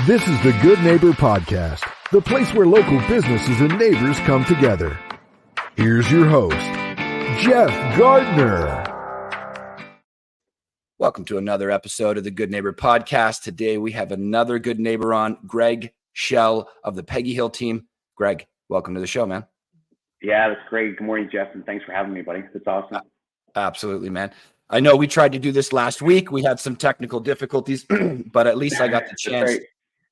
This is the Good Neighbor Podcast, the place where local businesses and neighbors come together. Here's your host, Jeff Gardner. Welcome to another episode of the Good Neighbor Podcast. Today we have another good neighbor on, Greg Schell of the Peggy Hill Team. Greg, welcome to the show, man. Yeah, that's great. Good morning, Jeff, and thanks for having me, buddy. That's awesome. Absolutely, man. I know we tried to do this last week. We had some technical difficulties, but at least I got the chance,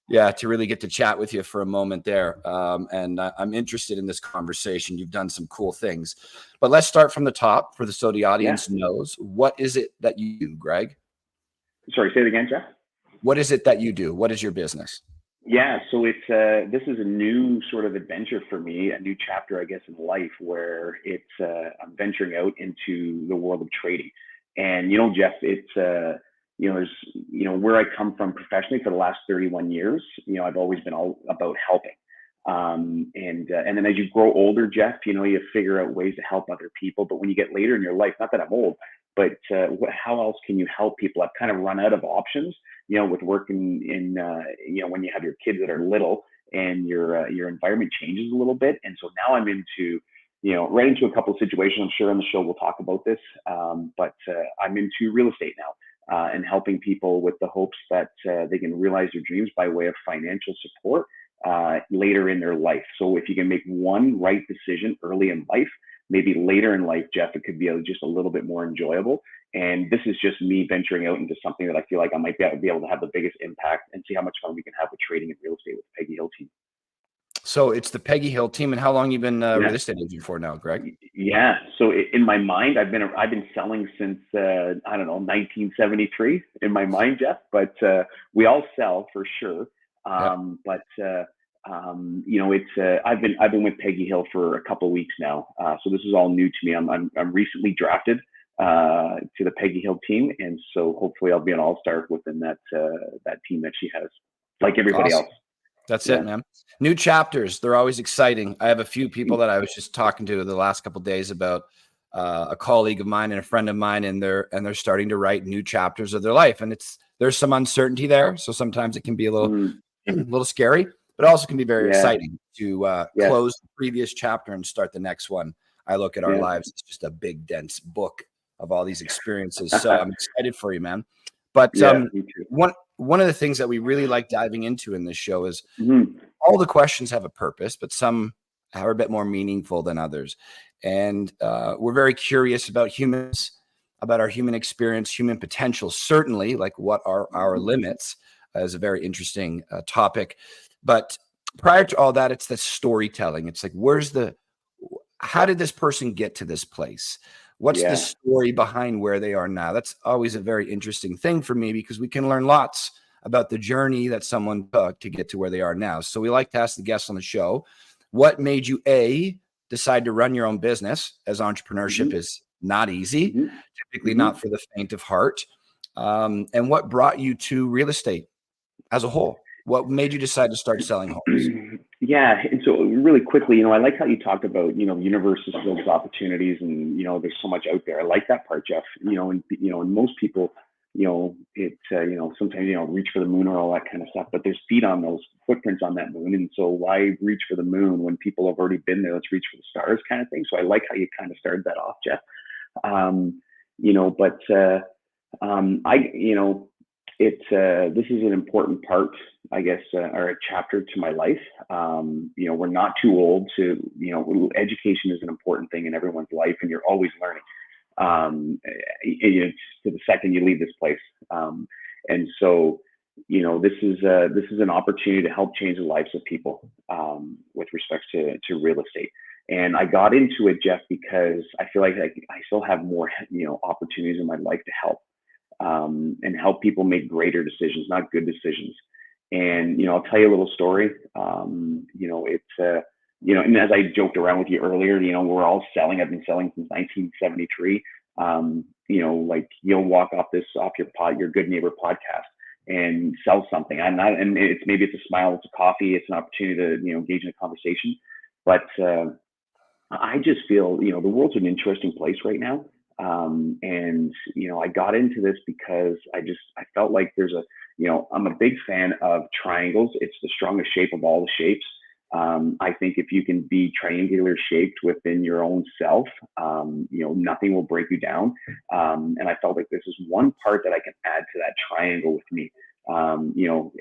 to really get to chat with you for a moment there. And I'm interested in this conversation. You've done some cool things, but let's start from the top so the audience knows. What is it that you do, Greg? Sorry, say it again, Jeff. What is it that you do? What is your business? Yeah, so it's this is a new sort of adventure for me, a new chapter, I guess, in life where I'm venturing out into the world of trading. And, Jeff, it's, there's, where I come from professionally for the last 31 years, I've always been all about helping. And then as you grow older, Jeff, you figure out ways to help other people. But when you get later in your life, not that I'm old, but how else can you help people? I've kind of run out of options, with working in, when you have your kids that are little and your environment changes a little bit. And so now I'm into, right into a couple of situations. I'm sure on the show we'll talk about this, but I'm into real estate now and helping people with the hopes that they can realize their dreams by way of financial support later in their life. So if you can make one right decision early in life, maybe later in life, Jeff, it could be just a little bit more enjoyable. And this is just me venturing out into something that I feel like I might be able to have the biggest impact and see how much fun we can have with trading and real estate with the Peggy Hill Team. So it's the Peggy Hill Team. And how long you been real estate agent for now, Greg? Yeah. So in my mind, I've been selling since, 1973 in my mind, Jeff, but we all sell for sure. But I've been with Peggy Hill for a couple of weeks now. So this is all new to me. I'm recently drafted to the Peggy Hill Team. And so hopefully I'll be an all-star within that team that she has, like everybody else. That's it, man. New chapters. They're always exciting. I have a few people that I was just talking to the last couple of days about a colleague of mine and a friend of mine, and they're starting to write new chapters of their life. And there's some uncertainty there. So sometimes it can be a little scary, but also can be very exciting to close the previous chapter and start the next one. I look at our lives as just a big, dense book of all these experiences. So I'm excited for you, man. But one of the things that we really like diving into in this show is all the questions have a purpose, but some are a bit more meaningful than others. And we're very curious about humans, about our human experience, human potential, certainly, like what are our limits is a very interesting topic. But prior to all that, it's the storytelling. It's like, how did this person get to this place? What's the story behind where they are now? That's always a very interesting thing for me because we can learn lots about the journey that someone took to get to where they are now. So we like to ask the guests on the show, what made you decide to run your own business, as entrepreneurship is not easy, typically not for the faint of heart, and what brought you to real estate as a whole? What made you decide to start selling homes? Yeah. And so really quickly, I like how you talked about, the universe is filled with opportunities and, there's so much out there. I like that part, Jeff, and most people, sometimes, reach for the moon or all that kind of stuff, but there's feet on those footprints on that moon. And so why reach for the moon when people have already been there? Let's reach for the stars kind of thing. So I like how you kind of started that off, Jeff. This is an important part, I guess, or a chapter to my life. We're not too old to, education is an important thing in everyone's life, and you're always learning. To the second you leave this place. And so, this is an opportunity to help change the lives of people with respect to real estate. And I got into it, Jeff, because I feel like I still have more, opportunities in my life to help. And help people make greater decisions, not good decisions. And, I'll tell you a little story. And as I joked around with you earlier, we're all selling. I've been selling since 1973. Like you'll walk off your Good Neighbor podcast and sell something. And maybe it's a smile, it's a coffee, it's an opportunity to, engage in a conversation. But I just feel, the world's an interesting place right now. And, I got into this because I felt like there's I'm a big fan of triangles. It's the strongest shape of all the shapes. I think if you can be triangular shaped within your own self, nothing will break you down. And I felt like this is one part that I can add to that triangle with me.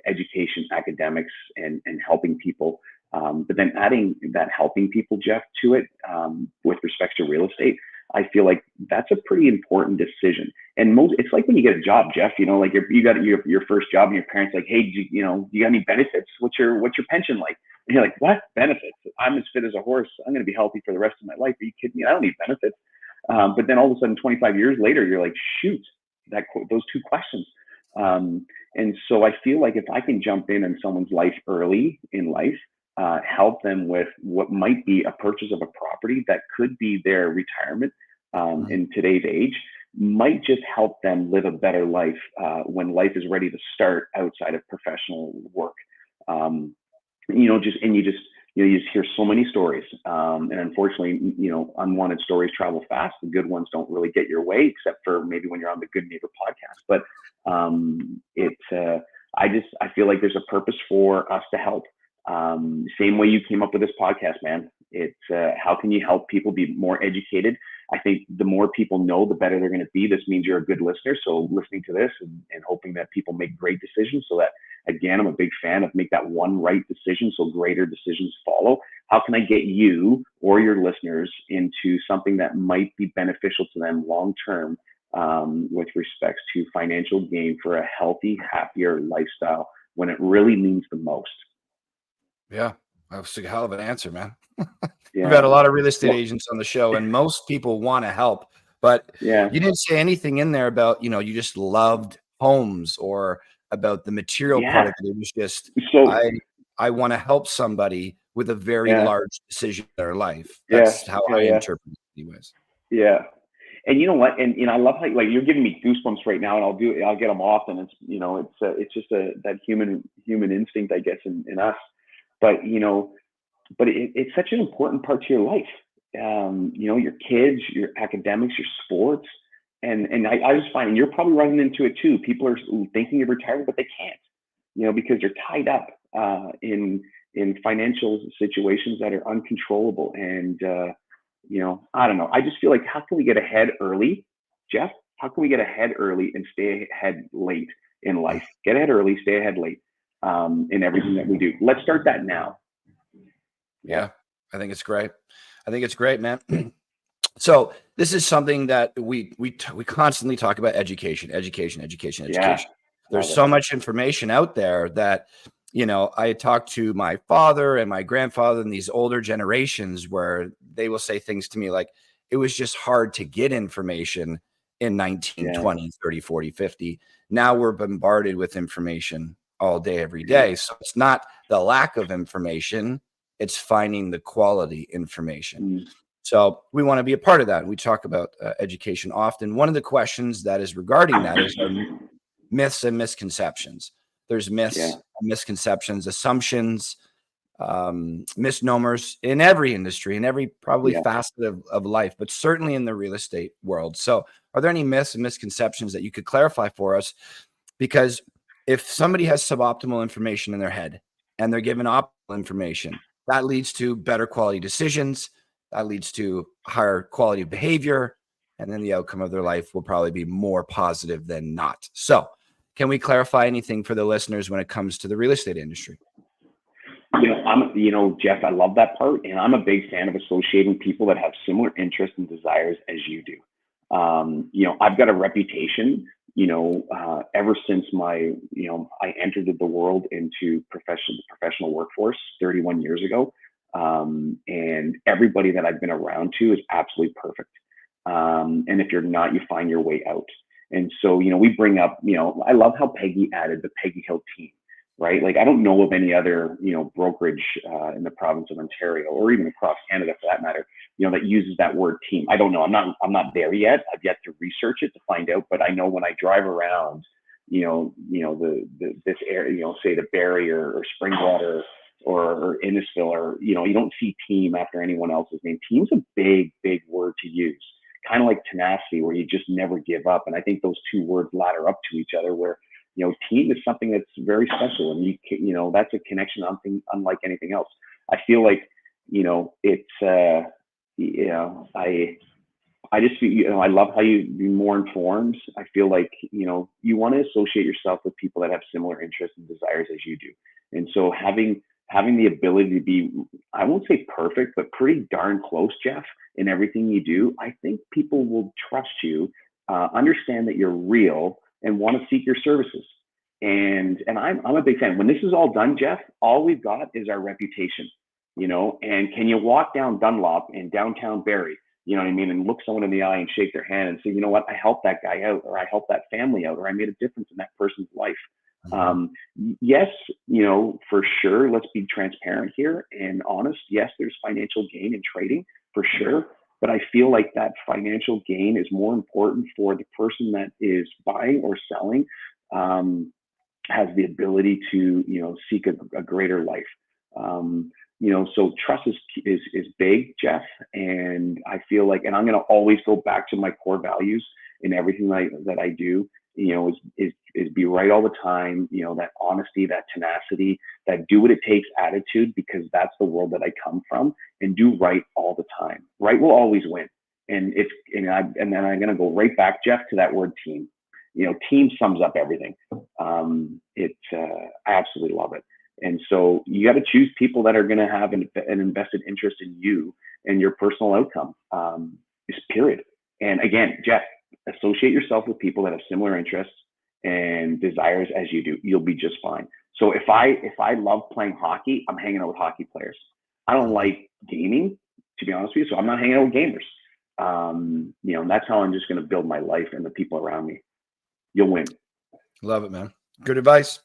Education, academics, and helping people. But then adding that helping people, Jeff, to it with respect to real estate, I feel like that's a pretty important decision. And it's like when you get a job, Jeff, like you got your first job and your parents like, hey, do you got any benefits? What's your pension like? And you're like, what benefits? I'm as fit as a horse. I'm going to be healthy for the rest of my life. Are you kidding me? I don't need benefits. But then all of a sudden, 25 years later, you're like, shoot, those two questions. And so I feel like if I can jump in someone's life early in life, help them with what might be a purchase of a property that could be their retirement in today's age, might just help them live a better life when life is ready to start outside of professional work. You just hear so many stories, and unfortunately, unwanted stories travel fast. The good ones don't really get your way, except for maybe when you're on the Good Neighbor podcast. But I feel like there's a purpose for us to help. Same way you came up with this podcast, man. It's how can you help people be more educated? I think the more people know, the better they're going to be. This means you're a good listener. So listening to this and hoping that people make great decisions, so that, again, I'm a big fan of make that one right decision so greater decisions follow. How can I get you or your listeners into something that might be beneficial to them long-term with respects to financial gain for a healthy, happier lifestyle when it really means the most? Yeah, that was a hell of an answer, man. Yeah. We've had a lot of real estate agents on the show, and most people want to help, but you didn't say anything in there about, you just loved homes or about the material part of it. It was just, I want to help somebody with a very large decision in their life. That's how I interpret it anyways. Yeah. And you know what? And I love how you're giving me goosebumps right now, and I'll get them off. And it's just that human instinct, I guess, in us. But it's such an important part to your life. Your kids, your academics, your sports, and I just find, and you're probably running into it too. People are thinking of retirement, but they can't, because they're tied up in financial situations that are uncontrollable. And I don't know. I just feel like, how can we get ahead early, Jeff? How can we get ahead early and stay ahead late in life? Get ahead early, stay ahead late in everything that we do. Let's start that now. Yeah, I think it's great. I think it's great, man. So this is something that we constantly talk about: education. Yeah. There's so much information out there that, I talked to my father and my grandfather and these older generations where they will say things to me like, it was just hard to get information in 19, 20, 30, 40, 50. Now we're bombarded with information all day, every day. So it's not the lack of information, it's finding the quality information. So we want to be a part of that. We talk about education often. One of the questions that is regarding that is myths and misconceptions. There's myths, misconceptions, assumptions, misnomers in every industry, in every probably facet of life, but certainly in the real estate world. So are there any myths and misconceptions that you could clarify for us? Because if somebody has suboptimal information in their head and they're given optimal information, that leads to better quality decisions. That leads to higher quality of behavior. And then the outcome of their life will probably be more positive than not. So can we clarify anything for the listeners when it comes to the real estate industry? Jeff, I love that part. And I'm a big fan of associating people that have similar interests and desires as you do. I've got a reputation, ever since I entered the world into professional workforce 31 years ago. And everybody that I've been around to is absolutely perfect. And if you're not, you find your way out. And so, we bring up, I love how Peggy added the Peggy Hill Team, right? Like, I don't know of any other, brokerage in the province of Ontario, or even across Canada for that matter, that uses that word team. I don't know. I'm not there yet. I've yet to research it to find out, but I know when I drive around, this area, say the Barrier or Springwater or Innisfil, or, you don't see team after anyone else's name. Team's a big, big word to use. Kind of like tenacity, where you just never give up. And I think those two words ladder up to each other, where, team is something that's very special, and that's a connection unlike anything else. I feel like, it's, I just feel, I love how you be more informed. I feel like, you want to associate yourself with people that have similar interests and desires as you do. And so having the ability to be, I won't say perfect, but pretty darn close, Jeff, in everything you do, I think people will trust you, understand that you're real, and want to seek your services. And I'm a big fan. When this is all done, Jeff, all we've got is our reputation, and can you walk down Dunlop in downtown Barrie, you know what I mean, and look someone in the eye and shake their hand and say, you know what, I helped that guy out, or I helped that family out, or I made a difference in that person's life. Yes, for sure, let's be transparent here and honest. Yes, there's financial gain in trading for sure, but I feel like that financial gain is more important for the person that is buying or selling, has the ability to, seek a greater life. So trust is big, Jeff. And I feel like, and I'm going to always go back to my core values in everything that I do, is be right all the time, that honesty, that tenacity, that do what it takes attitude, because that's the world that I come from, and do right all the time. Right will always win. And then I'm going to go right back, Jeff, to that word team. Team sums up everything. I absolutely love it. And so you got to choose people that are going to have an invested interest in you and your personal outcome, period. And again, Jeff, associate yourself with people that have similar interests and desires as you do. You'll be just fine. So if I love playing hockey, I'm hanging out with hockey players. I don't like gaming, to be honest with you, so I'm not hanging out with gamers. That's how I'm just going to build my life and the people around me. You'll win. Love it, man. Good advice.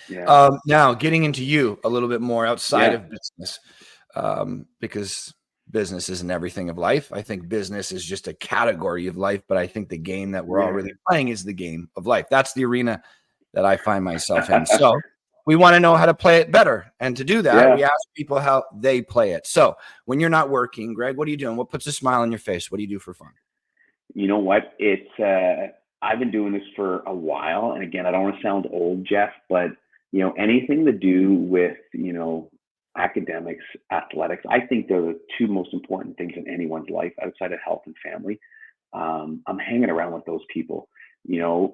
Yeah. Now getting into you a little bit more outside of business, because business isn't everything of life. I think business is just a category of life, but I think the game that we're all really playing is the game of life. That's the arena that I find myself in. So we want to know how to play it better. And to do that, we ask people how they play it. So when you're not working, Greg, what are you doing? What puts a smile on your face? What do you do for fun? You know what? I've been doing this for a while. And again, I don't want to sound old, Jeff, but anything to do with, academics, athletics, I think they're the two most important things in anyone's life outside of health and family. I'm hanging around with those people.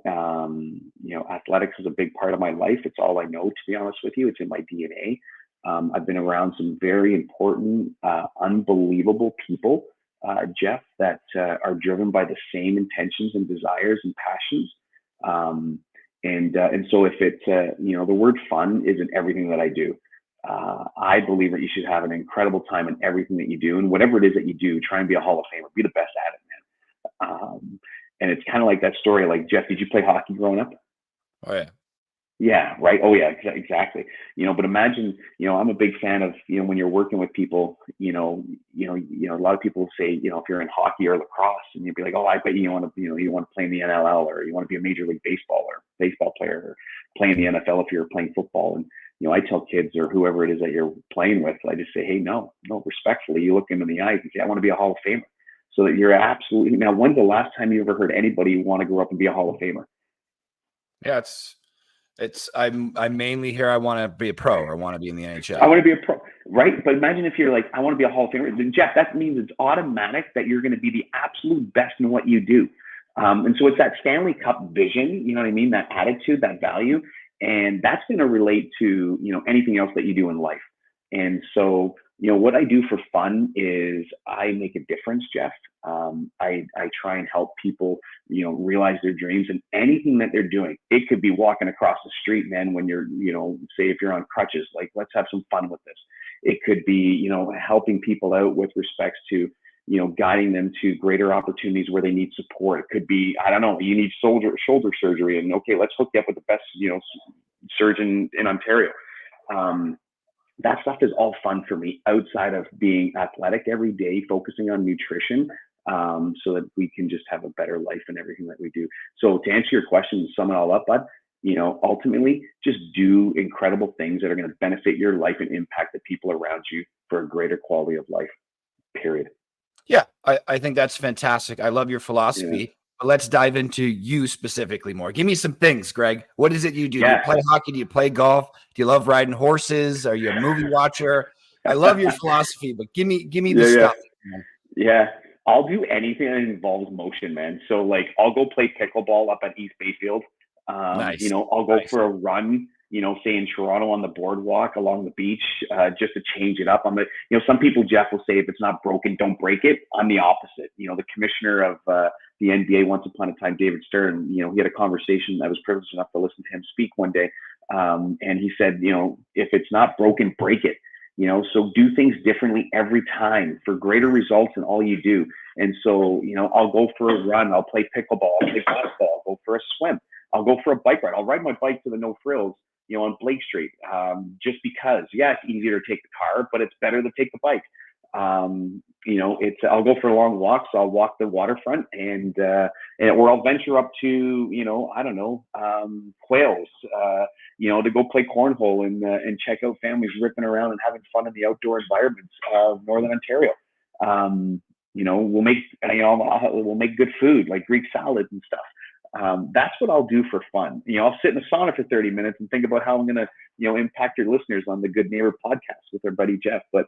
Athletics is a big part of my life. It's all I know, to be honest with you. It's in my DNA. I've been around some very important, unbelievable people, Jeff, that are driven by the same intentions and desires and passions. And so if it's, the word fun isn't everything that I do. I believe that you should have an incredible time in everything that you do, and whatever it is that you do, try and be a Hall of Famer, be the best at it, man. And it's kind of like that story, like, Jeff, did you play hockey growing up? Oh yeah. Yeah, right. Oh yeah, exactly. But imagine, I'm a big fan of, when you're working with people, a lot of people say, if you're in hockey or lacrosse, and you'd be like, oh, I bet you want to play in the NLL, or you want to be a major league baseball player, or play in the NFL if you're playing football. And, I tell kids or whoever it is that you're playing with, I just say, hey, no, respectfully, you look them in the eyes and say, I want to be a Hall of Famer. So that you're absolutely, now, when's the last time you ever heard anybody want to grow up and be a Hall of Famer? Yeah, I mainly hear I want to be a pro, or want to be in the NHL. I want to be a pro, right? But imagine if you're like, I want to be a Hall of Famer. Then, Jeff, that means it's automatic that you're going to be the absolute best in what you do. And so it's that Stanley Cup vision, you know what I mean? That attitude, that value. And that's going to relate to, anything else that you do in life. And so, what I do for fun is I make a difference, Jeff. I try and help people, realize their dreams, and anything that they're doing. It could be walking across the street, man, when you're, say if you're on crutches, like, let's have some fun with this. It could be, helping people out with respects to, guiding them to greater opportunities where they need support. It could be, I don't know, you need shoulder surgery, and okay, let's hook you up with the best, surgeon in Ontario. That stuff is all fun for me outside of being athletic every day, focusing on nutrition, so that we can just have a better life in everything that we do. So to answer your question and sum it all up, bud, ultimately just do incredible things that are going to benefit your life and impact the people around you for a greater quality of life, period. Yeah, I think that's fantastic. I love your philosophy. But let's dive into you specifically more. Give me some things, Greg. What is it you do? Do Yeah. you play hockey? Do you play golf? Do you love riding horses? Are you a movie watcher? I love your philosophy, but give me the stuff. Yeah. I'll do anything that involves motion, man. So like I'll go play pickleball up at East Bayfield. Nice. You know, I'll go for a run, you know, say in Toronto on the boardwalk along the beach, just to change it up. You know, some people, Jeff, will say if it's not broken, don't break it. I'm the opposite. You know, the commissioner of the NBA once upon a time, David Stern, you know, he had a conversation. I was privileged enough to listen to him speak one day. And he said, you know, if it's not broken, break it. You know, so do things differently every time for greater results in all you do. And so, you know, I'll go for a run. I'll play pickleball. I'll play basketball. I'll go for a swim. I'll go for a bike ride. I'll ride my bike to the No Frills, you know, on Blake Street, just because, yeah, it's easier to take the car, but it's better to take the bike. You know, I'll go for long walks. I'll walk the waterfront or I'll venture up to, you know, I don't know, Quails, you know, to go play cornhole and check out families ripping around and having fun in the outdoor environments of Northern Ontario. You know, we'll make good food like Greek salads and stuff. That's what I'll do for fun. You know, I'll sit in the sauna for 30 minutes and think about how I'm going to, you know, impact your listeners on the Good Neighbor podcast with our buddy Jeff. But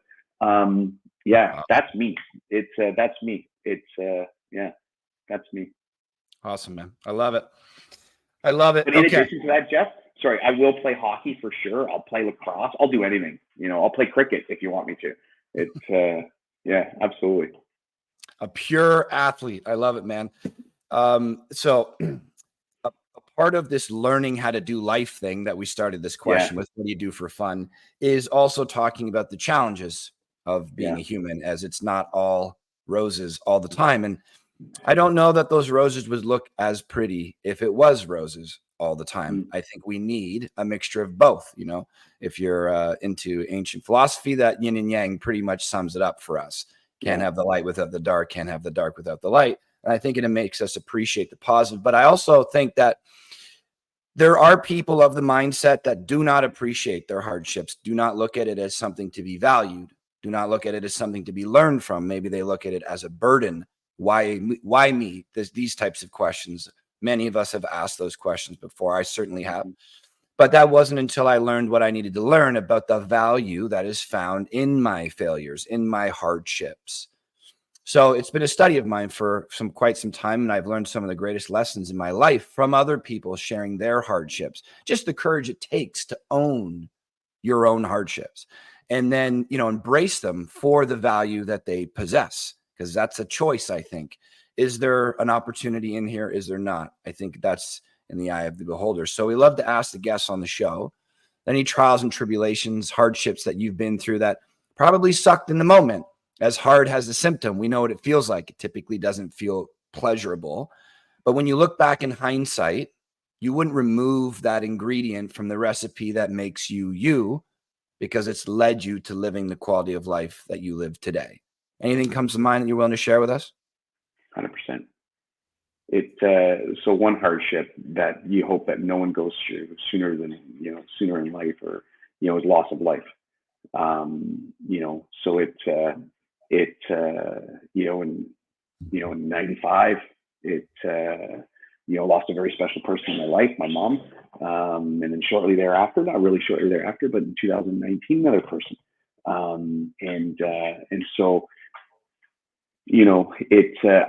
yeah, that's me. That's me. Yeah, that's me. Awesome, man. I love it. I love it. But in addition to that, Jeff, sorry, I will play hockey for sure. I'll play lacrosse. I'll do anything. You know, I'll play cricket if you want me to. It's yeah, absolutely. A pure athlete. I love it, man. So a part of this learning how to do life thing that we started this question with, what do you do for fun, is also talking about the challenges of being a human, as it's not all roses all the time. And I don't know that those roses would look as pretty if it was roses all the time. I think we need a mixture of both. You know, if you're into ancient philosophy, that yin and yang pretty much sums it up for us. Can't have the light without the dark, can't have the dark without the light. And I think it makes us appreciate the positive. But I also think that there are people of the mindset that do not appreciate their hardships, do not look at it as something to be valued, do not look at it as something to be learned from. Maybe they look at it as a burden. Why me? There's these types of questions. Many of us have asked those questions before. I certainly have. But that wasn't until I learned what I needed to learn about the value that is found in my failures, in my hardships. So it's been a study of mine for quite some time, and I've learned some of the greatest lessons in my life from other people sharing their hardships. Just the courage it takes to own your own hardships and then, you know, embrace them for the value that they possess, because that's a choice, I think. Is there an opportunity in here? Is there not? I think that's in the eye of the beholder. So we love to ask the guests on the show any trials and tribulations, hardships that you've been through that probably sucked in the moment. As hard as the symptom, we know what it feels like. It typically doesn't feel pleasurable. But when you look back in hindsight, you wouldn't remove that ingredient from the recipe that makes you you, because it's led you to living the quality of life that you live today. Anything comes to mind that you're willing to share with us? 100%. So one hardship that you hope that no one goes through sooner in life, or, you know, is loss of life. You know, so in 95, lost a very special person in my life, my mom. And then shortly thereafter, not really shortly thereafter, but in 2019, another person. And so, you know,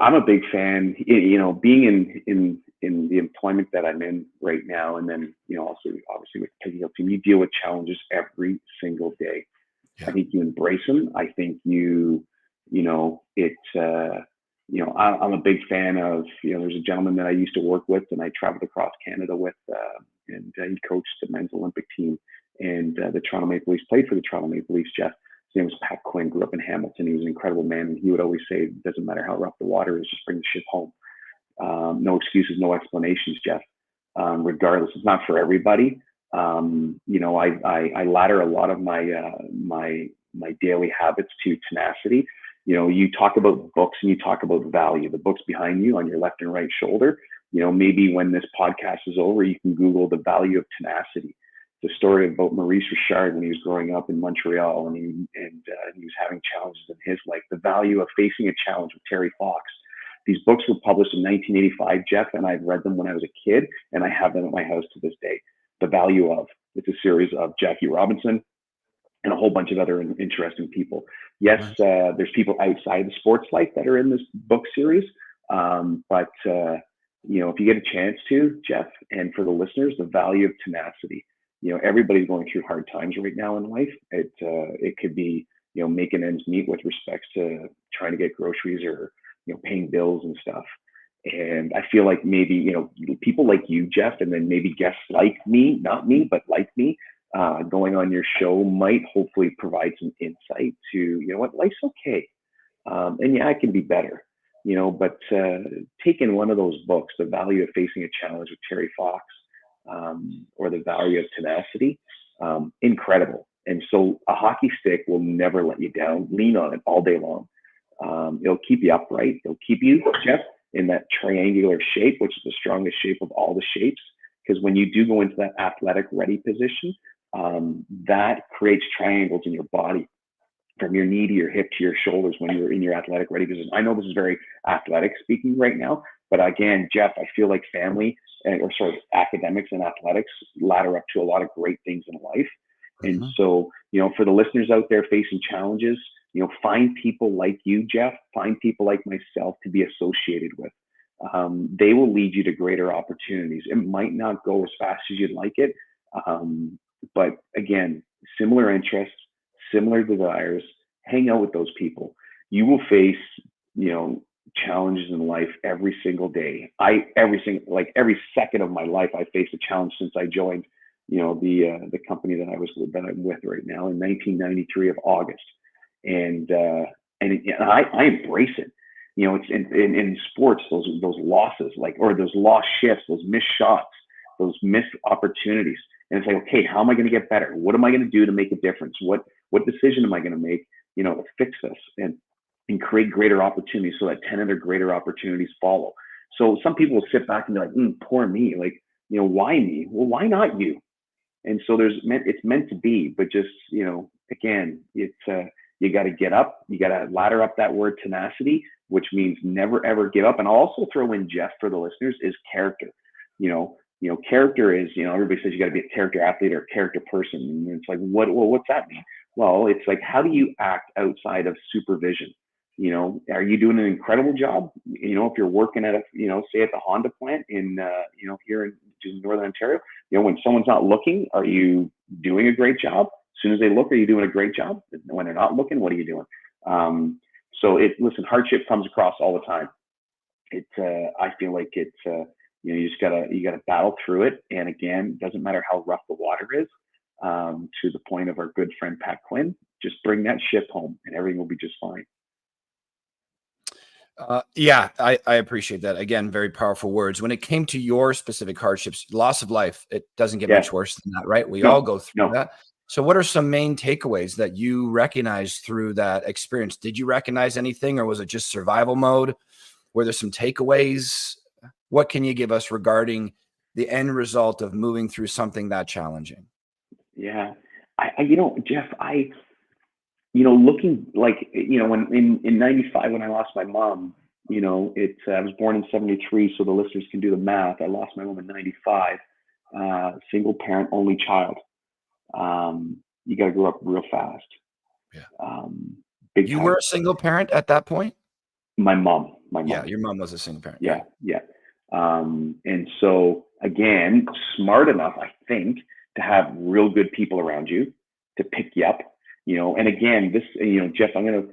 I'm a big fan, you know, being in the employment that I'm in right now. And then, you know, also obviously with Peggy Hill Team, you deal with challenges every single day. I think you embrace them. I think I'm a big fan of, you know, there's a gentleman that I used to work with and I traveled across Canada with, and he coached the men's Olympic team and the Toronto Maple Leafs, played for the Toronto Maple Leafs, Jeff. His name was Pat Quinn, grew up in Hamilton. He was an incredible man. And he would always say, it doesn't matter how rough the water is, just bring the ship home. No excuses, no explanations, Jeff. Regardless, it's not for everybody. You know, I ladder a lot of my daily habits to tenacity. You know, you talk about books and you talk about value. The book's behind you on your left and right shoulder. You know, maybe when this podcast is over, you can Google the value of tenacity. The story about Maurice Richard when he was growing up in Montreal and he was having challenges in his life. The value of facing a challenge with Terry Fox. These books were published in 1985, Jeff, and I've read them when I was a kid, and I have them at my house to this day. The Value of. It's a series of Jackie Robinson and a whole bunch of other interesting people. Yes, there's people outside the sports life that are in this book series, but if you get a chance to, Jeff, and for the listeners, The Value of Tenacity. Everybody's going through hard times right now in life. It could be making ends meet with respects to trying to get groceries or paying bills and stuff. And I feel like maybe people like you, Jeff, and then maybe guests like me, not me, but like me, going on your show might hopefully provide some insight to what, life's okay, and yeah, it can be better. But taking one of those books, The Value of Facing a Challenge with Terry Fox, or The Value of Tenacity, incredible. And so a hockey stick will never let you down. Lean on it all day long. It'll keep you upright. It'll keep you, Jeff, in that triangular shape, which is the strongest shape of all the shapes. Because when you do go into that athletic ready position, that creates triangles in your body, from your knee to your hip to your shoulders when you're in your athletic ready position. I know this is very athletic speaking right now, but again, Jeff, I feel like academics and athletics ladder up to a lot of great things in life. And so, for the listeners out there facing challenges, find people like you, Jeff, find people like myself to be associated with. They will lead you to greater opportunities. It might not go as fast as you'd like it. But again, similar interests, similar desires, hang out with those people. You will face, challenges in life every single day. Every second of my life, I faced a challenge since I joined, the company that I'm with right now in 1993 of August. And I embrace it. It's in sports, those losses, or those lost shifts, those missed shots, those missed opportunities. And it's like, okay, how am I going to get better? What am I going to do to make a difference? What decision am I going to make, to fix this and create greater opportunities so that 10 other greater opportunities follow? So some people will sit back and be like, poor me. Why me? Well, why not you? And so it's meant to be, but just, again, it's, you got to get up, you got to ladder up that word tenacity, which means never, ever give up. And I'll also throw in, Jeff, for the listeners, is character. Character is, everybody says you got to be a character athlete or a character person. And it's like, what's that mean? Well, it's like, how do you act outside of supervision? Are you doing an incredible job? If you're working at say at the Honda plant in, here in Northern Ontario, when someone's not looking, are you doing a great job? As soon as they look, are you doing a great job? When they're not looking, what are you doing? Listen, hardship comes across all the time. I feel like it's, you gotta battle through it. And again, it doesn't matter how rough the water is, to the point of our good friend, Pat Quinn, just bring that ship home and everything will be just fine. Yeah, I appreciate that. Again, very powerful words. When it came to your specific hardships, loss of life, it doesn't get much worse than that, right? We all go through that. So what are some main takeaways that you recognized through that experience? Did you recognize anything, or was it just survival mode? Were there some takeaways? What can you give us regarding the end result of moving through something that challenging? Yeah, Jeff, looking like, when in 95, when I lost my mom, I was born in 73. So the listeners can do the math. I lost my mom in 95, single parent, only child. You got to grow up real fast. Yeah. Big you time. were a single parent at that point? My mom. Yeah, your mom was a single parent. Yeah. And so again, smart enough, I think, to have real good people around you to pick you up, and again, this, Jeff, I'm going to,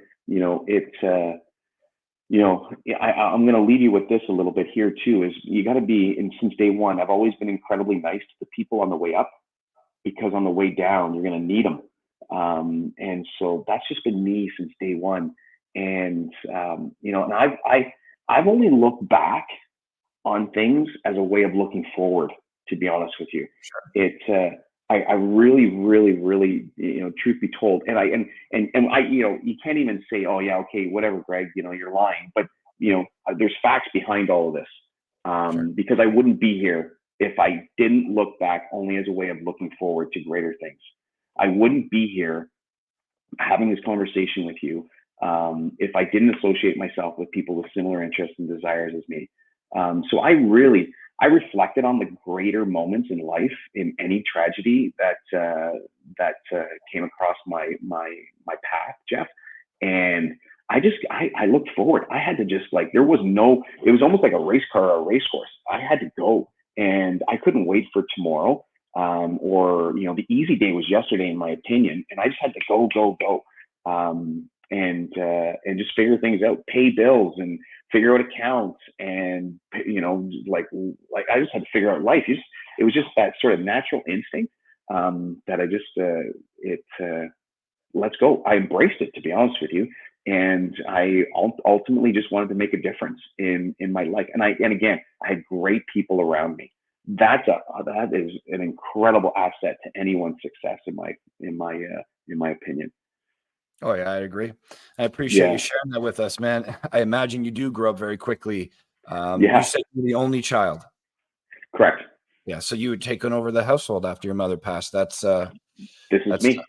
I'm going to leave you with this a little bit here too, is you got to be, and since day one, I've always been incredibly nice to the people on the way up, because on the way down, you're going to need them. And so that's just been me since day one. And, and I've only looked back on things as a way of looking forward, to be honest with you. Sure. I really, really, really, truth be told, and I, you can't even say, oh yeah, okay, whatever, Greg, you're lying, but there's facts behind all of this, Sure. because I wouldn't be here if I didn't look back only as a way of looking forward to greater things. I wouldn't be here having this conversation with you, if I didn't associate myself with people with similar interests and desires as me. So I reflected on the greater moments in life, in any tragedy that came across my path, Jeff, and I looked forward. I had to just like, it was almost like a race car or a racehorse. I had to go, and I couldn't wait for tomorrow. Or the easy day was yesterday, in my opinion, and I just had to go. And just figure things out, pay bills, and figure out accounts, and like I just had to figure out life. It was just that sort of natural instinct that I just let's go. I embraced it, to be honest with you, and I ultimately just wanted to make a difference in my life. And again, I had great people around me. That is an incredible asset to anyone's success, in my opinion. Oh yeah, I agree. I appreciate Yeah. you sharing that with us, man. I imagine you do grow up very quickly. Yeah. You said you're the only child. Correct. Yeah, so you had taken over the household after your mother passed. This is That's me.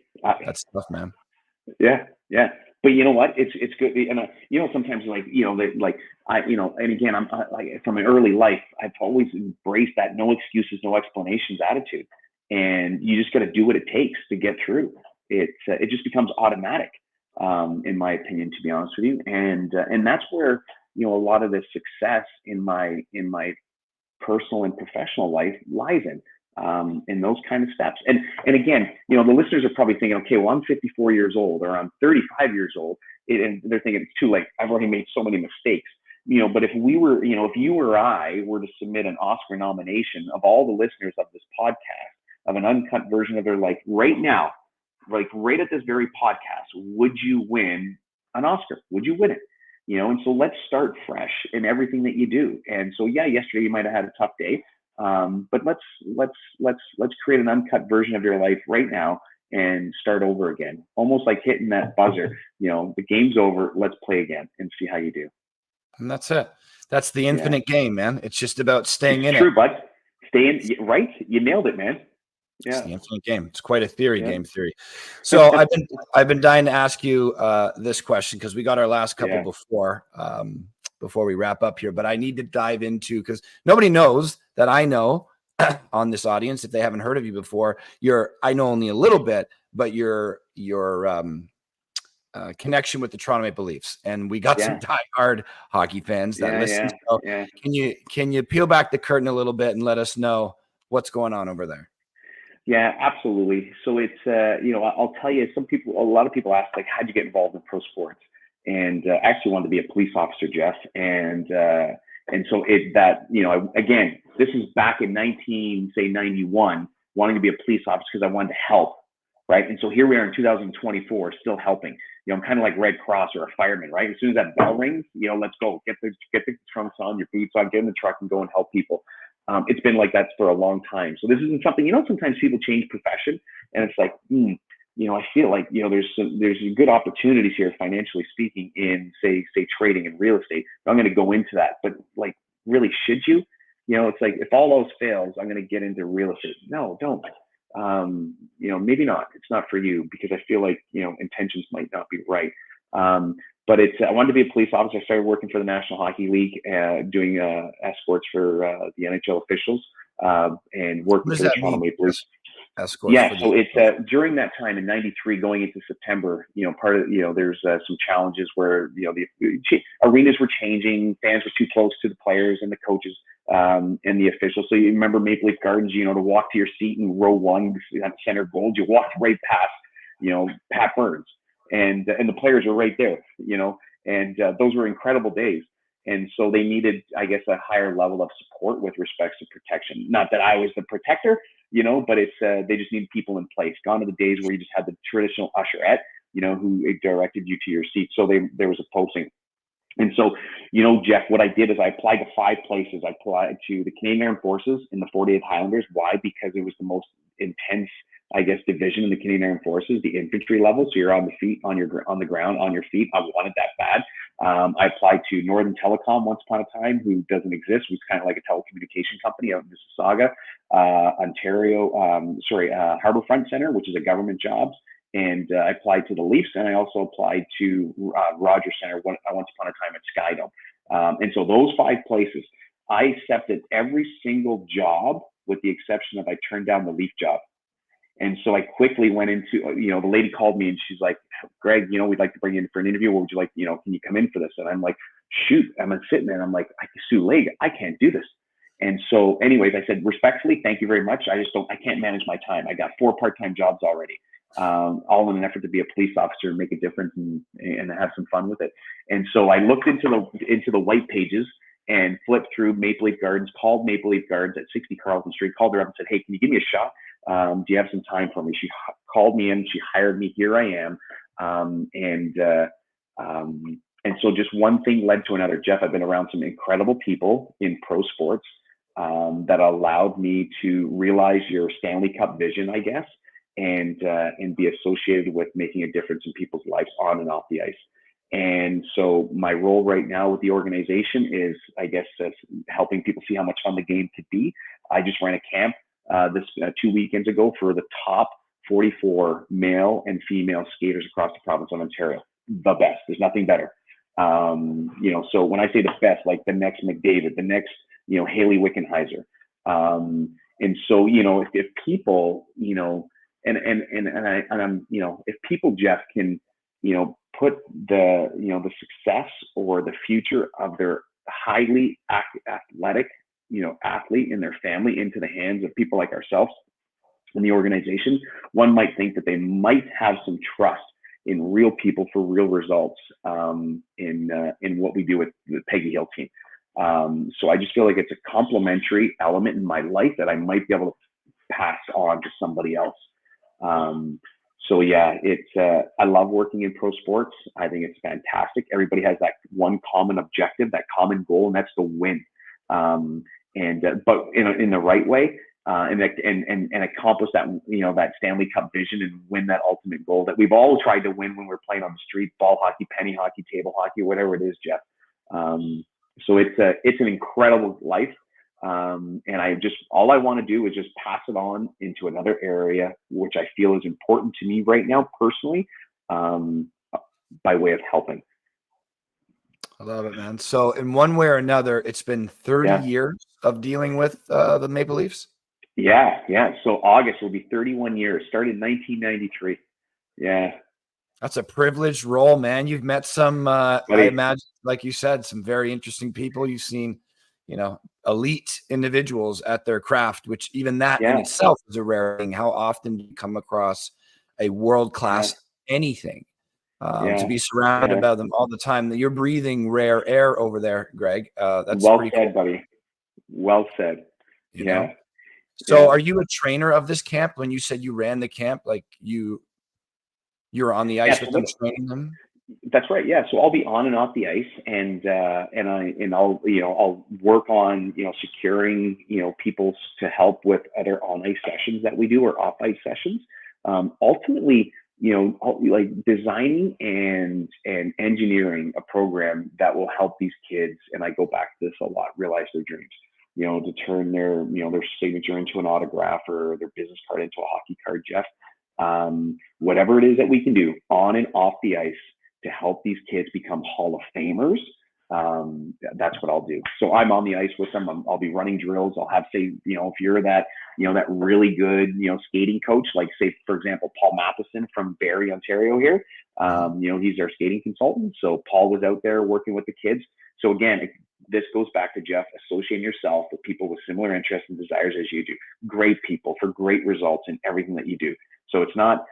that's tough, man. Yeah. But you know what? It's good. And sometimes and again, I'm like, from an early life, I've always embraced that no excuses, no explanations attitude. And you just got to do what it takes to get through. It just becomes automatic, in my opinion, to be honest with you. And that's where, a lot of the success in my personal and professional life lies in those kind of steps. And again, the listeners are probably thinking, okay, well, I'm 54 years old, or I'm 35 years old, and they're thinking it's too late. I've already made so many mistakes. But if we were, if you or I were to submit an Oscar nomination of all the listeners of this podcast, of an uncut version of their life right now, like right at this very podcast, would you win an Oscar? Would you win it? And so let's start fresh in everything that you do. And so, yeah, yesterday you might have had a tough day, but let's create an uncut version of your life right now and start over again. Almost like hitting that buzzer. The game's over. Let's play again and see how you do. And that's it. That's the infinite game, man. It's just about staying in True, it. bud. Stay in. Right? You nailed it, man. It's Yeah. the infinite game. It's quite a theory, game theory. So I've been dying to ask you this question, because we got our last couple before we wrap up here. But I need to dive into, because nobody knows that I know on this audience, if they haven't heard of you before. I know only a little bit, but your connection with the Toronto Maple Leafs, and we got some diehard hockey fans that listen. So can you peel back the curtain a little bit and let us know what's going on over there? Yeah, absolutely. So it's, I'll tell you, a lot of people ask, like, how'd you get involved in pro sports? And I actually wanted to be a police officer, Jeff. And so again, this is back in 91, wanting to be a police officer because I wanted to help, right? And so here we are in 2024, still helping. I'm kind of like Red Cross or a fireman, right? As soon as that bell rings, let's go, get the trunks on, your boots on, get in the truck and go and help people. It's been like that for a long time. So this isn't something, sometimes people change profession and it's like, I feel like, there's good opportunities here, financially speaking, in say trading and real estate. I'm going to go into that, but like, really, should you? It's like, if all else fails, I'm going to get into real estate. No, don't. Maybe not. It's not for you, because I feel like, intentions might not be right. But I wanted to be a police officer. I started working for the National Hockey League, doing escorts for the NHL officials, and working for the Toronto Maple Leafs. Escorts. Yeah, so it's during that time in '93, going into September. Part of there's some challenges where the arenas were changing, fans were too close to the players and the coaches, and the officials. So you remember Maple Leaf Gardens, to walk to your seat in row one, center gold, you walked right past, Pat Burns. And the players were right there, and those were incredible days. And so they needed, I guess, a higher level of support with respects to protection. Not that I was the protector, but it's they just need people in place. Gone are the days where you just had the traditional usherette, who directed you to your seat. So there was a posting. And so, Jeff, what I did is I applied to 5 places. I applied to the Canadian Armed Forces in the 48th Highlanders. Why? Because it was the most intense, I guess, division in the Canadian Armed Forces, the infantry level. So you're on the feet, on the ground, on your feet. I wanted that bad. I applied to Northern Telecom once upon a time, who doesn't exist. It was kind of like a telecommunication company out in Mississauga, Ontario. Harbourfront Center, which is a government job. and I applied to the Leafs, and I also applied to Rogers Center once upon a time at Skydome. And so those 5 places, I accepted every single job with the exception of I turned down the Leaf job. And so I quickly went into, the lady called me and she's like, Greg, we'd like to bring you in for an interview. What would you like, can you come in for this? And I'm like, shoot, I'm sitting there and I'm like, Sue Leg, I can't do this. And so anyways, I said, respectfully, thank you very much. I can't manage my time. I got 4 part-time jobs already, all in an effort to be a police officer and make a difference and have some fun with it. And so I looked into the white pages and flipped through Maple Leaf Gardens, called Maple Leaf Gardens at 60 Carlton Street, called her up and said, hey, can you give me a shot? Do you have some time for me? She called me in, she hired me, here I am. And so just one thing led to another. Jeff, I've been around some incredible people in pro sports that allowed me to realize your Stanley Cup vision, I guess, and be associated with making a difference in people's lives on and off the ice. And so my role right now with the organization is, I guess, helping people see how much fun the game could be. I just ran a camp this 2 weekends ago for the top 44 male and female skaters across the province of Ontario. The best. There's nothing better. So when I say the best, like the next McDavid, the next, Haley Wickenheiser. And so, if people, if people, Jeff, can, put the success or the future of their highly athletic, athlete and their family into the hands of people like ourselves in the organization, one might think that they might have some trust in real people for real results in what we do with the Peggy Hill Team. So I just feel like it's a complementary element in my life that I might be able to pass on to somebody else. So yeah, I love working in pro sports. I think it's fantastic. Everybody has that one common objective, that common goal, and that's to win. But in the right way, and accomplish that, that Stanley Cup vision and win that ultimate goal that we've all tried to win when we're playing on the street, ball hockey, penny hockey, table hockey, whatever it is, Jeff. So it's an incredible life. And all I want to do is just pass it on into another area, which I feel is important to me right now, personally, by way of helping. I love it, man. So in one way or another, it's been 30 years of dealing with the Maple Leafs. Yeah. So August will be 31 years. Started in 1993. Yeah. That's a privileged role, man. You've met some, I imagine, like you said, some very interesting people. You've seen, elite individuals at their craft, which even that in itself is a rare thing. How often do you come across a world-class anything? To be surrounded by them all the time, that you're breathing rare air over there, Greg. That's well pretty said, cool. buddy. Well said. You know? So are you a trainer of this camp? When you said you ran the camp, like you're on the ice with them, training them? That's right. Yeah. So I'll be on and off the ice, and I'll work on, securing, people to help with other on ice sessions that we do or off ice sessions. Ultimately, like designing and engineering a program that will help these kids. And I go back to this a lot, realize their dreams, to turn their signature into an autograph or their business card into a hockey card, Jeff. Whatever it is that we can do on and off the ice to help these kids become Hall of Famers, that's what I'll do. So I'm on the ice with them. I'll be running drills. I'll have, say, if you're that, that really good, skating coach, like say, for example, Paul Matheson from Barrie, Ontario here, he's our skating consultant. So Paul was out there working with the kids. So again, this goes back to, Jeff, associating yourself with people with similar interests and desires as you do. Great people for great results in everything that you do. So it's not,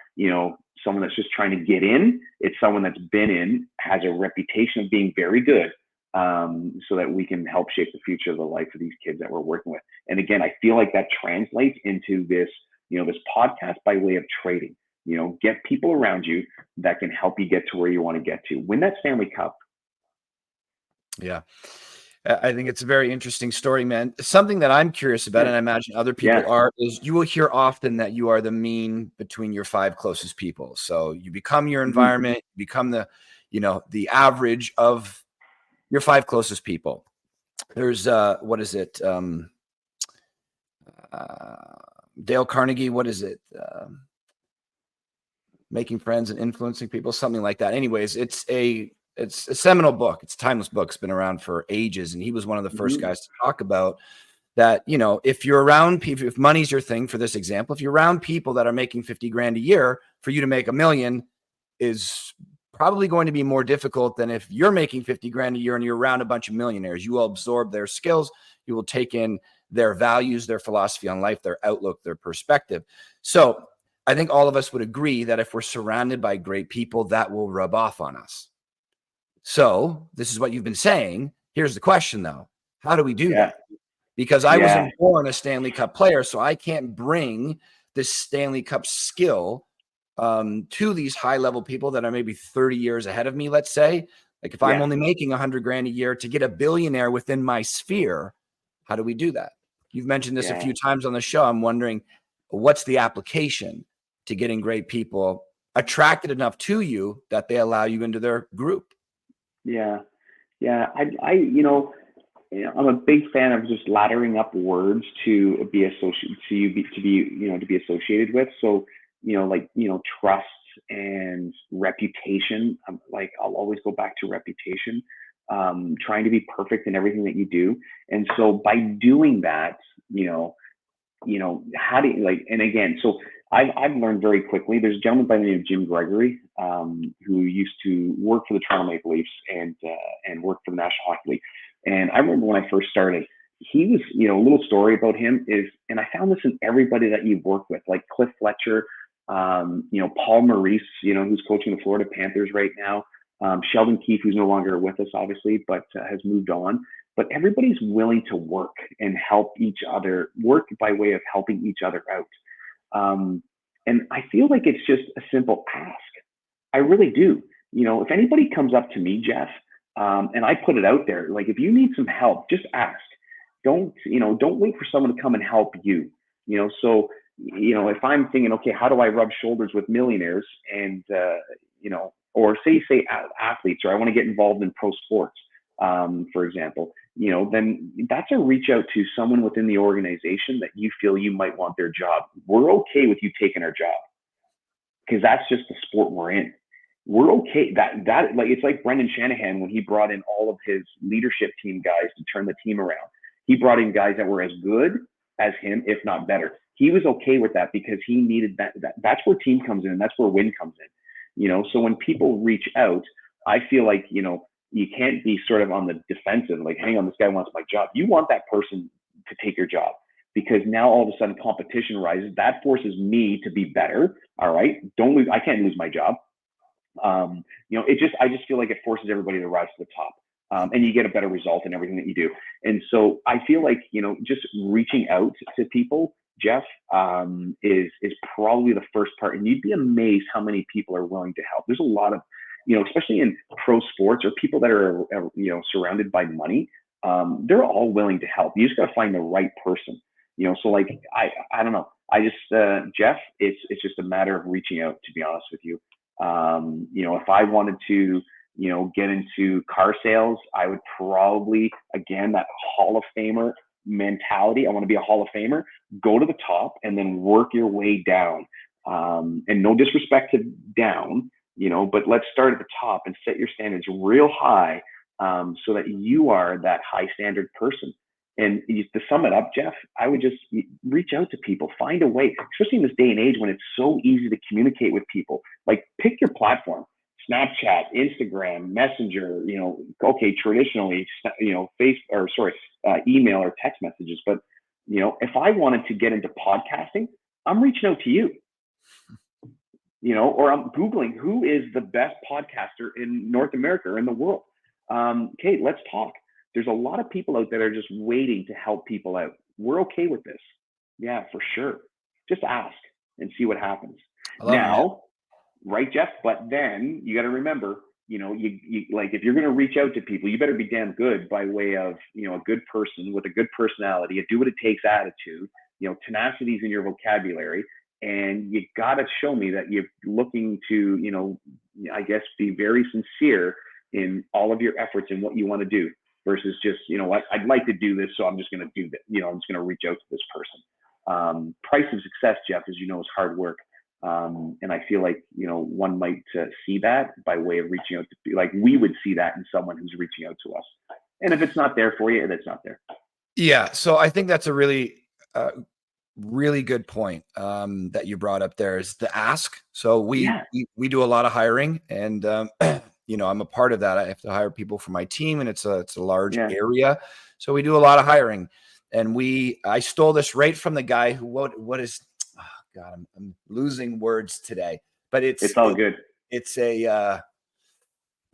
someone that's just trying to get in. It's someone that's been in, has a reputation of being very good, so that we can help shape the future of the life of these kids that we're working with. And again, I feel like that translates into this, this podcast by way of trading. Get people around you that can help you get to where you want to get to. Win that Stanley Cup. Yeah. I think it's a very interesting story, man. Something that I'm curious about, and I imagine other people are, is you will hear often that you are the mean between your 5 closest people. So you become your environment, you become the, the average of your 5 closest people. There's what is it? Dale Carnegie, what is it? Making Friends and Influencing People, something like that. Anyways, it's a seminal book. It's a timeless book. It's been around for ages. And he was one of the first guys to talk about that, you know, if you're around people, if money's your thing, for this example, if you're around people that are making 50 grand a year, for you to make $1 million is probably going to be more difficult than if you're making 50 grand a year and you're around a bunch of millionaires. You will absorb their skills. You will take in their values, their philosophy on life, their outlook, their perspective. So I think all of us would agree that if we're surrounded by great people, that will rub off on us. So this is what you've been saying. Here's the question, though. How do we do that? Because I wasn't born a Stanley Cup player, so I can't bring this Stanley Cup skill to these high-level people that are maybe 30 years ahead of me, let's say. Like if I'm only making 100 grand a year, to get a billionaire within my sphere, how do we do that? You've mentioned this a few times on the show. I'm wondering, what's the application to getting great people attracted enough to you that they allow you into their group? I'm a big fan of just laddering up words to be associated to be associated with. So, trust and reputation. I'll always go back to reputation. Trying to be perfect in everything that you do. And so by doing that, how do you and again, so I've learned very quickly. There's a gentleman by the name of Jim Gregory, who used to work for the Toronto Maple Leafs and work for the National Hockey League. And I remember when I first started, he was, a little story about him is, and I found this in everybody that you've worked with, like Cliff Fletcher, Paul Maurice, who's coaching the Florida Panthers right now, Sheldon Keefe, who's no longer with us, obviously, but has moved on. But everybody's willing to work and help each other, work by way of helping each other out. And I feel like it's just a simple ask. I really do. If anybody comes up to me, Jeff, and I put it out there, like if you need some help, just ask. Don't wait for someone to come and help you. So if I'm thinking, okay, how do I rub shoulders with millionaires and or say athletes, or I want to get involved in pro sports, for example, then that's a reach out to someone within the organization that you feel you might want their job. We're okay with you taking our job because that's just the sport we're in. We're okay. That it's like Brendan Shanahan when he brought in all of his leadership team guys to turn the team around. He brought in guys that were as good as him, if not better. He was okay with that because he needed that. That's where team comes in, and that's where win comes in. So when people reach out, I feel like, you can't be sort of on the defensive, like, hang on, this guy wants my job. You want that person to take your job because now all of a sudden competition rises. That forces me to be better. All right. Don't lose. I can't lose my job. I just feel like it forces everybody to rise to the top. And you get a better result in everything that you do. And so I feel like, just reaching out to people, Jeff, is probably the first part. And you'd be amazed how many people are willing to help. There's a lot of, especially in pro sports or people that are, surrounded by money, they're all willing to help. You just got to find the right person, so like, I don't know. I just, Jeff, it's just a matter of reaching out, to be honest with you. If I wanted to, get into car sales, I would probably, again, that Hall of Famer mentality. I want to be a Hall of Famer, go to the top and then work your way down. And no disrespect to down, but let's start at the top and set your standards real high, so that you are that high standard person. And to sum it up, Jeff, I would just reach out to people, find a way, especially in this day and age when it's so easy to communicate with people. Like, pick your platform, Snapchat, Instagram, Messenger, okay, traditionally, email or text messages. But, if I wanted to get into podcasting, I'm reaching out to you, or I'm Googling who is the best podcaster in North America or in the world. Okay, let's talk. There's a lot of people out there that are just waiting to help people out. We're okay with this. Yeah, for sure. Just ask and see what happens. Now, right, Jeff? But then you got to remember, you like, if you're going to reach out to people, you better be damn good by way of, a good person with a good personality, a do what it takes attitude, tenacity is in your vocabulary. And you got to show me that you're looking to, I guess, be very sincere in all of your efforts in what you want to do. Versus just, what, I'd like to do this, so I'm just going to do that. I'm just going to reach out to this person. Price of success, Jeff, as you know, is hard work. And I feel like, one might see that by way of reaching out to, like, we would see that in someone who's reaching out to us. And if it's not there for you, it's not there. Yeah. So I think that's a really, really good point that you brought up there is the ask. So we do a lot of hiring, and I'm a part of that. I have to hire people for my team, and it's a large area. So we do a lot of hiring, and I stole this right from the guy who what is, oh God, I'm losing words today, but it's all good. It's a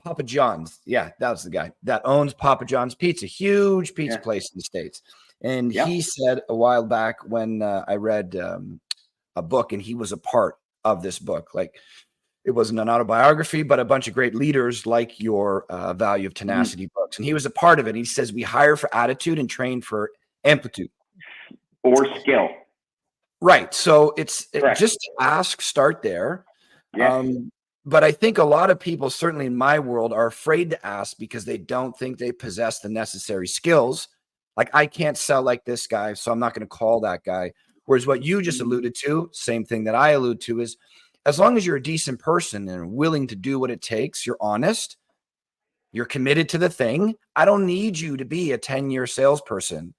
Papa John's. Yeah, that was the guy that owns Papa John's Pizza, huge pizza place in the States. And he said a while back when I read a book, and he was a part of this book, like it wasn't an autobiography, but a bunch of great leaders like your Value of Tenacity books. And he was a part of it. He says, we hire for attitude and train for amplitude. Or skill. Right. So it's just ask, start there. Yeah. But I think a lot of people, certainly in my world, are afraid to ask because they don't think they possess the necessary skills. Like, I can't sell like this guy, so I'm not going to call that guy. Whereas what you just alluded to, same thing that I allude to, is as long as you're a decent person and willing to do what it takes, you're honest, you're committed to the thing. I don't need you to be a 10-year salesperson.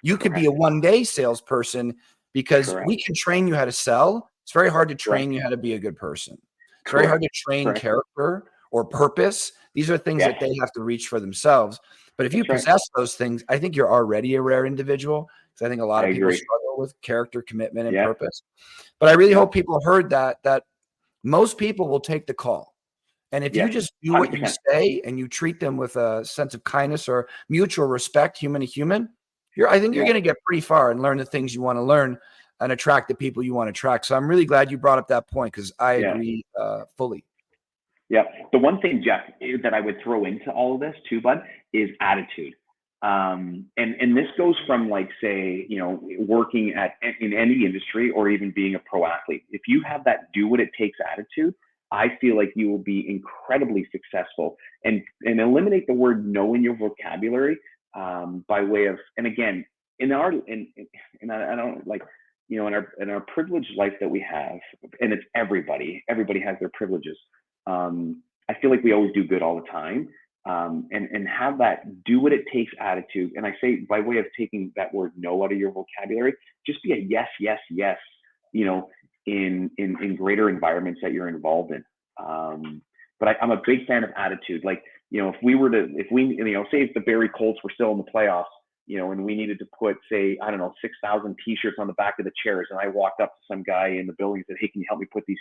You could be a one-day salesperson because we can train you how to sell. It's very hard to train you how to be a good person. It's very hard to train character or purpose. These are things that they have to reach for themselves. But if you possess those things, I think you're already a rare individual, because I think a lot of people struggle with character, commitment, and purpose. But I really hope people heard that most people will take the call. And if you just do what you say and you treat them with a sense of kindness or mutual respect, human to human, I think you're going to get pretty far and learn the things you want to learn and attract the people you want to attract. So I'm really glad you brought up that point, because I agree fully. Yeah. The one thing, Jeff, that I would throw into all of this too, bud, is attitude. And this goes from, like, say, working in any industry or even being a pro athlete. If you have that do what it takes attitude, I feel like you will be incredibly successful, and eliminate the word no in your vocabulary by way of, and again, in our privileged life that we have, and it's everybody has their privileges. I feel like we always do good all the time, and have that do what it takes attitude. And I say, by way of taking that word no out of your vocabulary, just be a yes, yes, yes, in greater environments that you're involved in. But I'm a big fan of attitude. Like, if the Barrie Colts were still in the playoffs, and we needed to put, say, 6,000 t-shirts on the back of the chairs, and I walked up to some guy in the building and said, hey, can you help me put these,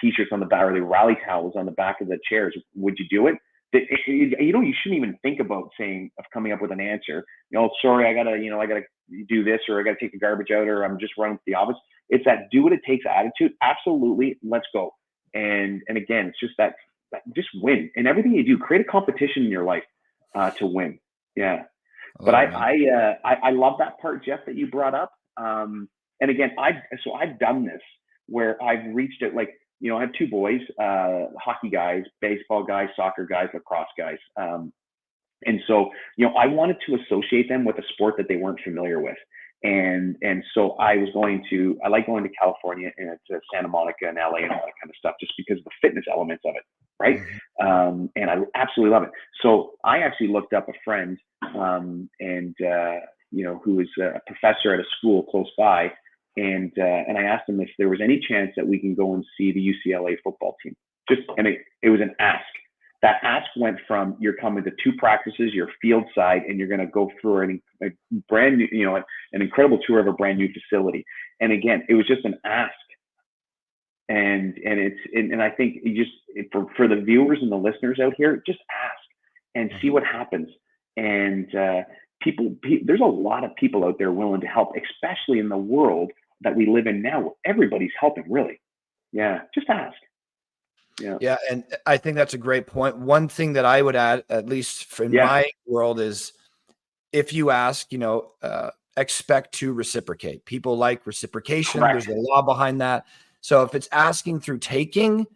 t-shirts on the back, or the rally towels on the back of the chairs? Would you do it? You shouldn't even think about coming up with an answer. Sorry, I gotta do this, or I gotta take the garbage out, or I'm just running to the office. It's that do what it takes attitude. Absolutely. Let's go. And again, it's just that just win. And everything you do, create a competition in your life to win. Yeah. But I love that part, Jeff, that you brought up. And again, I've done this where I've reached it, like, I have two boys, hockey guys, baseball guys, soccer guys, lacrosse guys. And so, I wanted to associate them with a sport that they weren't familiar with. And so I like going to California and to Santa Monica and LA and all that kind of stuff, just because of the fitness elements of it. Right. And I absolutely love it. So I actually looked up a friend, who was a professor at a school close by. And I asked him if there was any chance that we can go and see the UCLA football team. And it was an ask. That ask went from, you're coming to 2 practices, you're field side, and you're going to go through a brand new, an incredible tour of a brand new facility. And again, it was just an ask. And I think for the viewers and the listeners out here, just ask and see what happens. And there's a lot of people out there willing to help, especially in the world that we live in now, where everybody's helping, really. Yeah, just ask. Yeah, and I think that's a great point. One thing that I would add, at least in my world, is if you ask, expect to reciprocate. People like reciprocation. Correct. There's a law behind that. So if it's asking through taking,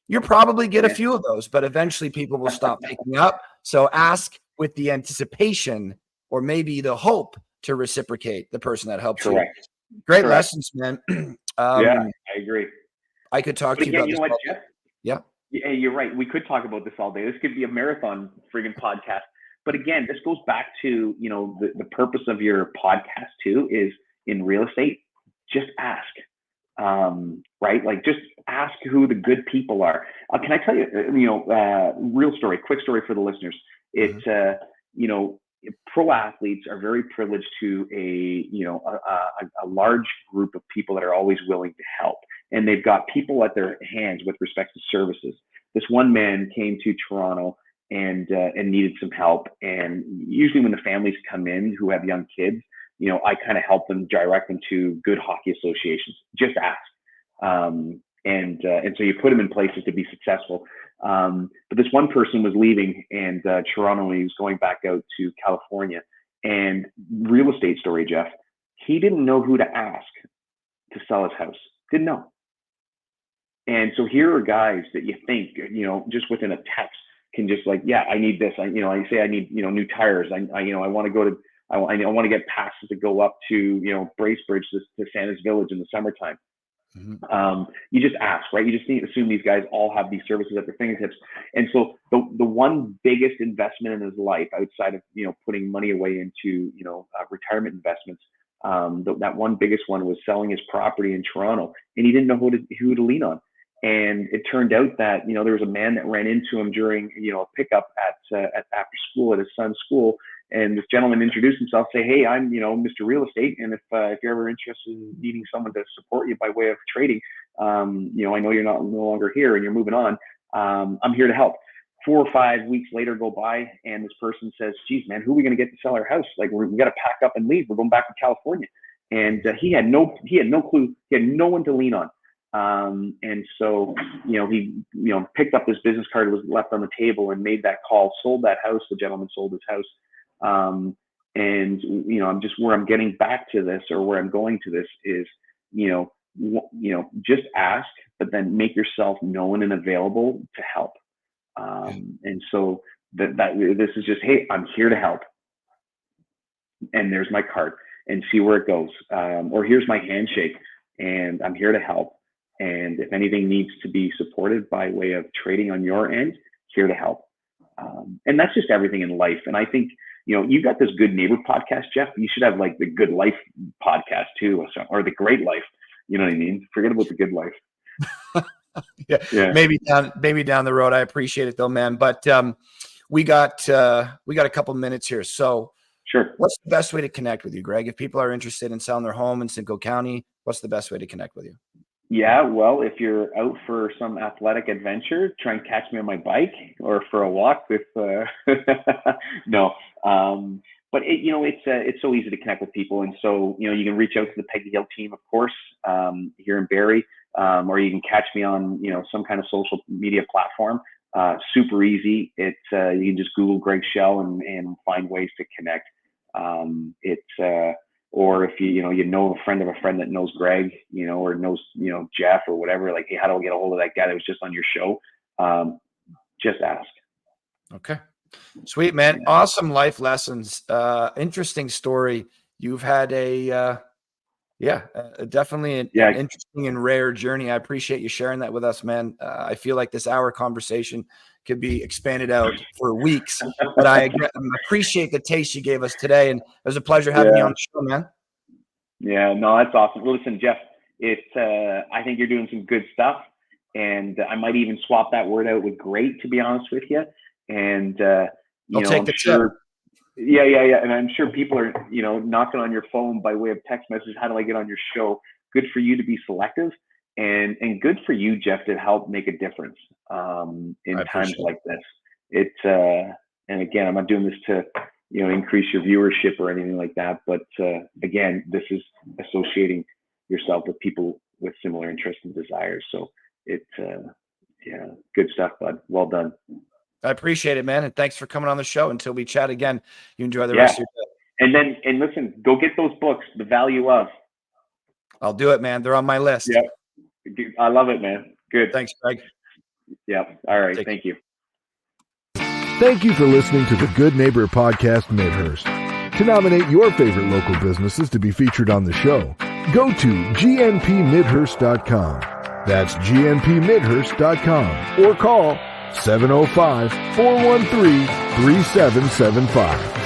you'll probably get a few of those, but eventually people will stop picking up. So ask with the anticipation, or maybe the hope, to reciprocate the person that helps you. Great lessons, man. I agree. I could talk But to you again, about you this. know what, Jeff? Yeah. Yeah, you're right. We could talk about this all day. This could be a marathon friggin' podcast. But again, this goes back to, the purpose of your podcast too is in real estate, just ask. Right? Like just ask who the good people are. Can I tell you, real story, quick story for the listeners. It's, pro athletes are very privileged to a large group of people that are always willing to help. And they've got people at their hands with respect to services. This one man came to Toronto and needed some help. And usually when the families come in who have young kids, I kind of help them direct them to good hockey associations. Just ask. And so you put them in places to be successful. But this one person was leaving and Toronto, and he was going back out to California. And real estate story, Jeff, he didn't know who to ask to sell his house. Didn't know. And so here are guys that you think, just within a text can just like, yeah, I need this. I say I need, new tires. I want to go to, I want to get passes to go up to, Bracebridge to Santa's Village in the summertime. Mm-hmm. You just ask, right? You just need to assume these guys all have these services at their fingertips. And so the one biggest investment in his life outside of, putting money away into, retirement investments, that one biggest one was selling his property in Toronto, and he didn't know who to lean on. And it turned out that, there was a man that ran into him during, a pickup at after school at his son's school. And this gentleman introduced himself, say, hey, I'm, Mr. Real Estate. And if you're ever interested in needing someone to support you by way of trading, I know you're no longer here and you're moving on. I'm here to help. 4 or 5 weeks later go by, and this person says, geez, man, who are we going to get to sell our house? Like, we got to pack up and leave. We're going back to California. And he had no clue. He had no one to lean on. And so, he, picked up this business card that was left on the table and made that call, sold that house. The gentleman sold his house. And, where I'm getting back to this, or where I'm going to this is, just ask, but then make yourself known and available to help. And so this is just, hey, I'm here to help. And there's my card, and see where it goes. Or here's my handshake, and I'm here to help. And if anything needs to be supported by way of trading on your end, here to help. And that's just everything in life. And I think, you got this Good Neighbor podcast, Jeff. You should have like the Good Life podcast too, or the Great Life. You know what I mean? Forget about the Good Life. Yeah. Maybe down the road. I appreciate it though, man. But we got a couple minutes here. So sure. What's the best way to connect with you, Greg? If people are interested in selling their home in Simcoe County, what's the best way to connect with you? Yeah, well, if you're out for some athletic adventure, try and catch me on my bike, or for a walk with no. But it's so easy to connect with people. And so, you can reach out to the Peggy Hill Team, of course, here in Barrie, or you can catch me on, some kind of social media platform. Super easy. It's you can just Google Greg Schell and find ways to connect. Or if you know a friend of a friend that knows Greg, or knows, Jeff or whatever, like, hey, how do I get a hold of that guy that was just on your show? Just ask. Okay. Sweet, man. Yeah. Awesome life lessons. Interesting story. You've had definitely an interesting and rare journey. I appreciate you sharing that with us, man. I feel like this hour conversation could be expanded out for weeks, but I appreciate the taste you gave us today. And it was a pleasure having you on the show, man. Yeah, no, that's awesome. Well, listen, Jeff, I think you're doing some good stuff, and I might even swap that word out with great, to be honest with you. And, I'll take the tip. Yeah. And I'm sure people are, knocking on your phone by way of text message. How do I get on your show? Good for you to be selective, and good for you, Jeff, to help make a difference in times like this. And again, I'm not doing this to, increase your viewership or anything like that. But again, this is associating yourself with people with similar interests and desires. So it's, good stuff, bud. Well done. I appreciate it, man. And thanks for coming on the show. Until we chat again, you enjoy the rest of your day. And listen, go get those books, The Value Of. I'll do it, man. They're on my list. Yeah. I love it, man. Good. Thanks, Greg. Yeah. All right. Thank you. Thank you for listening to the Good Neighbor Podcast Midhurst. To nominate your favorite local businesses to be featured on the show, go to gnpmidhurst.com. That's gnpmidhurst.com or call 705-413-3775.